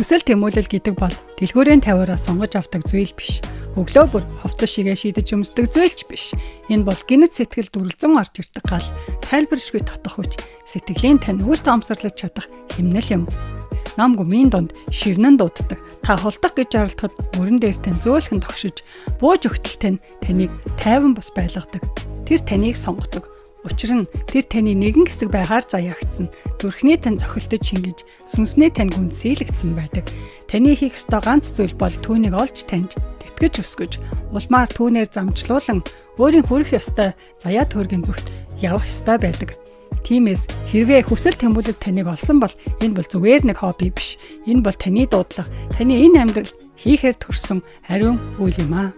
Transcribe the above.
Хүсэл тэмүүлэл гэдэг бол дэлгүүрийн тавиараа сонгож авдаг зүйл биш. Өглөө бүр хувцас шигээ шийдэж өмсдөг зүйлч биш. Энэ бол гинэт сэтгэл дүрлзэн орж ирдэг гал тайлбаршгүй татах хүч, сэтгэлийн тань үл тоомсорлож чадах хэмнэл юм. Нам гүмийн донд шивнэн дууддаг. Та хулдах гэж оролдоход мөрөн дээр тань зөөлхөн тогшиж, бууж өгтөл тань таныг тайван бус байлгадаг. Тэр таныг сонгодог. Учир нь тэр таны нэгэн хэсэг байгаар заяагцсан. Зүрхний тань зохилтож шингэж, сүнсний тань гүнд сийлэгдсэн байдаг. Таны хийх ёстой ганц зүйл бол түүнийг олж таньж, тэтгэж өсгөж, улмаар түүнээр замчлуулан өөрийн хүрэх ёстой заяа төргийн зүгт явах ёстой байдаг. Тиймээс хэрвээ хүсэл тэмүүлэл таныг олсон бол энэ бол зүгээр нэг хобби биш. Энэ бол таны дуудлага, таны энэ амьдрал хийхээр төрсөн ариун үйл юм аа.